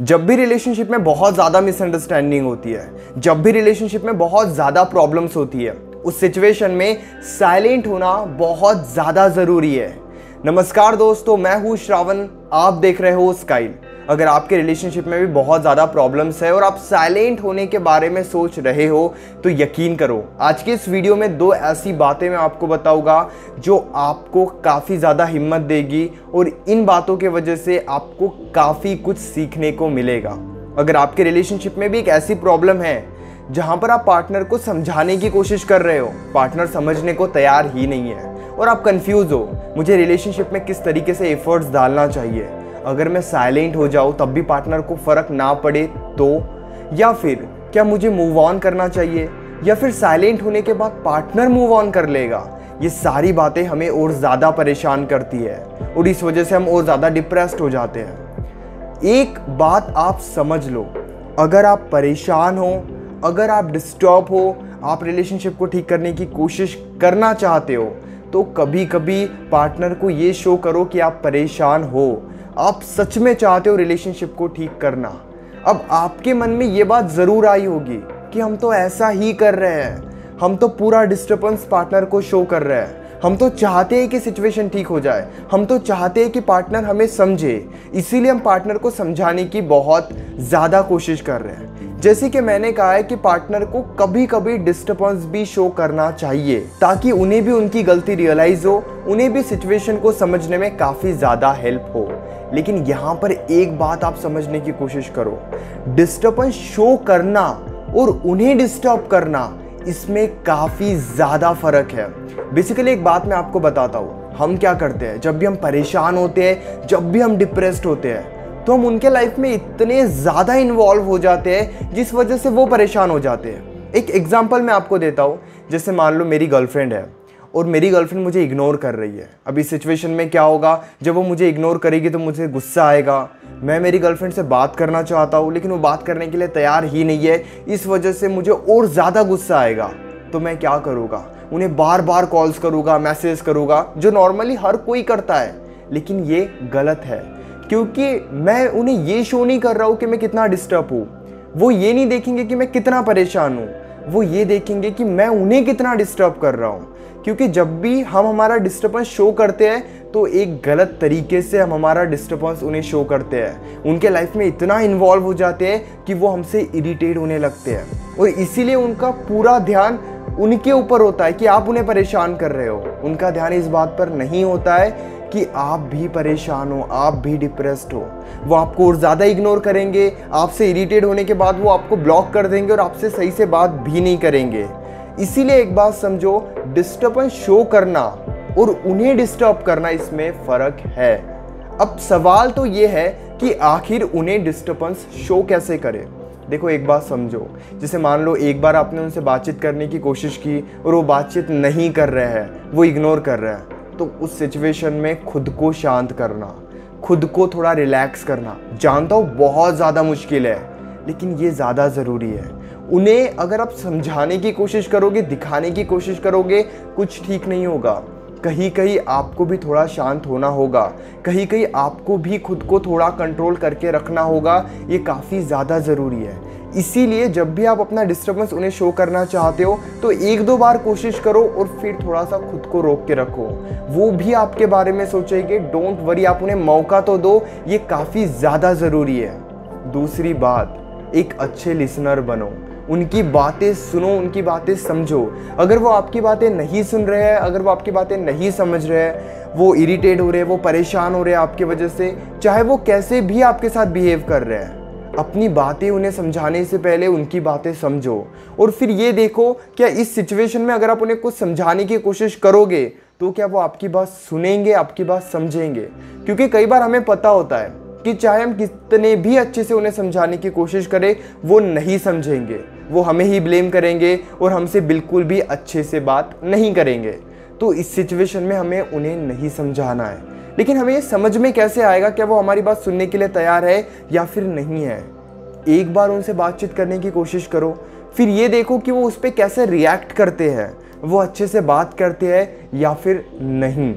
जब भी रिलेशनशिप में बहुत ज़्यादा मिसअंडरस्टैंडिंग होती है, जब भी रिलेशनशिप में बहुत ज़्यादा प्रॉब्लम्स होती है, उस सिचुएशन में साइलेंट होना बहुत ज़्यादा ज़रूरी है। नमस्कार दोस्तों, मैं हूँ श्रावण, आप देख रहे हो स्काइल। अगर आपके रिलेशनशिप में भी बहुत ज़्यादा प्रॉब्लम्स है और आप साइलेंट होने के बारे में सोच रहे हो तो यकीन करो, आज के इस वीडियो में दो ऐसी बातें मैं आपको बताऊंगा जो आपको काफ़ी ज़्यादा हिम्मत देगी और इन बातों के वजह से आपको काफ़ी कुछ सीखने को मिलेगा। अगर आपके रिलेशनशिप में भी एक ऐसी प्रॉब्लम है जहाँ पर आप पार्टनर को समझाने की कोशिश कर रहे हो, पार्टनर समझने को तैयार ही नहीं है और आप कंफ्यूज हो, मुझे रिलेशनशिप में किस तरीके से एफर्ट्स डालना चाहिए, अगर मैं साइलेंट हो जाऊं तब भी पार्टनर को फर्क ना पड़े तो, या फिर क्या मुझे मूव ऑन करना चाहिए, या फिर साइलेंट होने के बाद पार्टनर मूव ऑन कर लेगा। ये सारी बातें हमें और ज़्यादा परेशान करती है और इस वजह से हम और ज़्यादा डिप्रेस्ड हो जाते हैं। एक बात आप समझ लो, अगर आप परेशान हो, अगर आप डिस्टर्ब हो, आप रिलेशनशिप को ठीक करने की कोशिश करना चाहते हो तो कभी कभी पार्टनर को ये शो करो कि आप परेशान हो, आप सच में चाहते हो रिलेशनशिप को ठीक करना। अब आपके मन में ये बात ज़रूर आई होगी कि हम तो ऐसा ही कर रहे हैं, हम तो पूरा डिस्टर्बेंस पार्टनर को शो कर रहे हैं, हम तो चाहते हैं कि सिचुएशन ठीक हो जाए, हम तो चाहते हैं कि पार्टनर हमें समझे, इसीलिए हम पार्टनर को समझाने की बहुत ज़्यादा कोशिश कर रहे हैं। जैसे कि मैंने कहा है कि पार्टनर को कभी कभी डिस्टर्बेंस भी शो करना चाहिए ताकि उन्हें भी उनकी गलती रियलाइज हो, उन्हें भी सिचुएशन को समझने में काफ़ी ज़्यादा हेल्प हो। लेकिन यहाँ पर एक बात आप समझने की कोशिश करो, डिस्टर्बेंस शो करना और उन्हें डिस्टर्ब करना, इसमें काफ़ी ज़्यादा फर्क है। बेसिकली एक बात मैं आपको बताता हूँ, हम क्या करते हैं जब भी हम परेशान होते हैं, जब भी हम डिप्रेस्ड होते हैं, तो हम उनके लाइफ में इतने ज़्यादा इन्वॉल्व हो जाते हैं जिस वजह से वो परेशान हो जाते हैं। एक एग्जांपल मैं आपको देता हूँ, जैसे मान लो मेरी गर्लफ्रेंड है और मेरी गर्लफ्रेंड मुझे इग्नोर कर रही है। अब इस सिचुएशन में क्या होगा, जब वो मुझे इग्नोर करेगी तो मुझे गुस्सा आएगा, मैं मेरी गर्लफ्रेंड से बात करना चाहता हूँ लेकिन वो बात करने के लिए तैयार ही नहीं है, इस वजह से मुझे और ज़्यादा गुस्सा आएगा। तो मैं क्या करूँगा, उन्हें बार बार कॉल्स करूँगा, मैसेज करूँगा, जो नॉर्मली हर कोई करता है। लेकिन ये गलत है क्योंकि मैं उन्हें ये शो नहीं कर रहा हूँ कि मैं कितना डिस्टर्ब हूँ। वो ये नहीं देखेंगे कि मैं कितना परेशान हूँ, वो ये देखेंगे कि मैं उन्हें कितना डिस्टर्ब कर रहा हूँ। क्योंकि जब भी हम हमारा डिस्टर्बेंस शो करते हैं तो एक गलत तरीके से हम हमारा डिस्टर्बेंस उन्हें शो करते हैं, उनके लाइफ में इतना इन्वॉल्व हो जाते हैं कि वो हमसे इरिटेट होने लगते हैं और इसीलिए उनका पूरा ध्यान उनके ऊपर होता है कि आप उन्हें परेशान कर रहे हो। उनका ध्यान इस बात पर नहीं होता है कि आप भी परेशान हो, आप भी डिप्रेस्ड हो। वो आपको और ज़्यादा इग्नोर करेंगे, आपसे इरिटेट होने के बाद वो आपको ब्लॉक कर देंगे और आपसे सही से बात भी नहीं करेंगे। इसीलिए एक बात समझो, डिस्टर्बेंस शो करना और उन्हें डिस्टर्ब करना, इसमें फ़र्क है। अब सवाल तो ये है कि आखिर उन्हें डिस्टर्बेंस शो कैसे करें। देखो एक बात समझो, जैसे मान लो एक बार आपने उनसे बातचीत करने की कोशिश की और वो बातचीत नहीं कर रहे हैं, वो इग्नोर कर रहे हैं, तो उस सिचुएशन में खुद को शांत करना, खुद को थोड़ा रिलैक्स करना, जानता हूँ बहुत ज़्यादा मुश्किल है लेकिन ये ज़्यादा ज़रूरी है। उन्हें अगर आप समझाने की कोशिश करोगे, दिखाने की कोशिश करोगे, कुछ ठीक नहीं होगा। कहीं कहीं आपको भी थोड़ा शांत होना होगा, कहीं कहीं आपको भी खुद को थोड़ा कंट्रोल करके रखना होगा, ये काफ़ी ज़्यादा ज़रूरी है। इसीलिए जब भी आप अपना डिस्टर्बेंस उन्हें शो करना चाहते हो तो एक दो बार कोशिश करो और फिर थोड़ा सा खुद को रोक के रखो। वो भी आपके बारे में सोचेंगे, डोंट वरी, आप उन्हें मौका तो दो, ये काफ़ी ज़्यादा ज़रूरी है। दूसरी बात, एक अच्छे लिसनर बनो, उनकी बातें सुनो, उनकी बातें समझो। अगर वो आपकी बातें नहीं सुन रहे हैं, अगर वो आपकी बातें नहीं समझ रहे हैं, वो इरिटेट हो रहे हैं, वो परेशान हो रहे हैं आपकी वजह से, चाहे वो कैसे भी आपके साथ बिहेव कर रहे हैं, अपनी बातें उन्हें समझाने से पहले उनकी बातें समझो और फिर ये देखो क्या इस सिचुएशन में अगर आप उन्हें कुछ समझाने की कोशिश करोगे तो क्या वो आपकी बात सुनेंगे, आपकी बात समझेंगे। क्योंकि कई बार हमें पता होता है कि चाहे हम कितने भी अच्छे से उन्हें समझाने की कोशिश करें, वो नहीं समझेंगे, वो हमें ही ब्लेम करेंगे और हमसे बिल्कुल भी अच्छे से बात नहीं करेंगे। तो इस सिचुएशन में हमें उन्हें नहीं समझाना है। लेकिन हमें ये समझ में कैसे आएगा क्या वो हमारी बात सुनने के लिए तैयार है या फिर नहीं है। एक बार उनसे बातचीत करने की कोशिश करो, फिर ये देखो कि वो उस पर कैसे रिएक्ट करते हैं, वो अच्छे से बात करते हैं या फिर नहीं।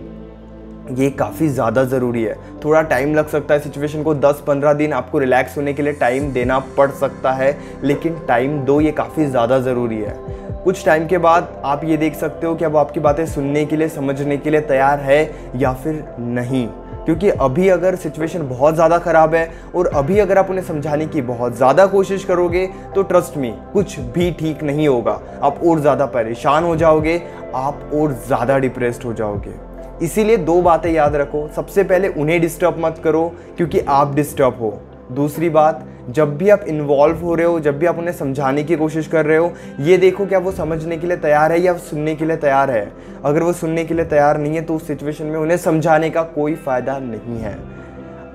ये काफ़ी ज़्यादा ज़रूरी है। थोड़ा टाइम लग सकता है सिचुएशन को, 10-15 दिन आपको रिलैक्स होने के लिए टाइम देना पड़ सकता है, लेकिन टाइम दो, ये काफ़ी ज़्यादा ज़रूरी है। कुछ टाइम के बाद आप ये देख सकते हो कि वो आपकी बातें सुनने के लिए, समझने के लिए तैयार है या फिर नहीं। क्योंकि अभी अगर सिचुएशन बहुत ज़्यादा ख़राब है और अभी अगर आप उन्हें समझाने की बहुत ज़्यादा कोशिश करोगे तो ट्रस्ट मी, कुछ भी ठीक नहीं होगा। आप और ज़्यादा परेशान हो जाओगे, आप और ज़्यादा डिप्रेस्ड हो जाओगे। इसीलिए दो बातें याद रखो। सबसे पहले, उन्हें डिस्टर्ब मत करो क्योंकि आप डिस्टर्ब हो। दूसरी बात, जब भी आप इन्वॉल्व हो रहे हो, जब भी आप उन्हें समझाने की कोशिश कर रहे हो, ये देखो क्या वो समझने के लिए तैयार है या सुनने के लिए तैयार है। अगर वो सुनने के लिए तैयार नहीं है तो उस सिचुएशन में उन्हें समझाने का कोई फ़ायदा नहीं है।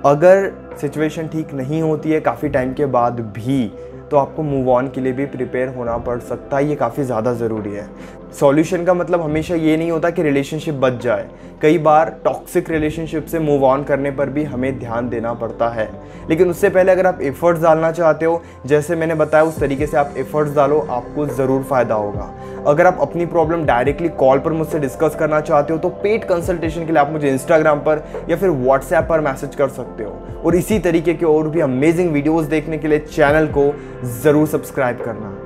अगर सिचुएशन ठीक नहीं होती है काफ़ी टाइम के बाद भी, तो आपको मूव ऑन के लिए भी प्रिपेयर होना पड़ सकता है। ये काफ़ी ज़्यादा ज़रूरी है। सॉल्यूशन का मतलब हमेशा ये नहीं होता कि रिलेशनशिप बच जाए। कई बार टॉक्सिक रिलेशनशिप से मूव ऑन करने पर भी हमें ध्यान देना पड़ता है, लेकिन उससे पहले अगर आप एफर्ट्स डालना चाहते हो, जैसे मैंने बताया उस तरीके से आप एफर्ट्स डालो, आपको ज़रूर फ़ायदा होगा। अगर आप अपनी प्रॉब्लम डायरेक्टली कॉल पर मुझसे डिस्कस करना चाहते हो तो पेड कंसल्टेशन के लिए आप मुझे इंस्टाग्राम पर या फिर व्हाट्सएप पर मैसेज कर सकते हो। और इसी तरीके के और भी अमेजिंग वीडियोज़ देखने के लिए चैनल को ज़रूर सब्सक्राइब करना।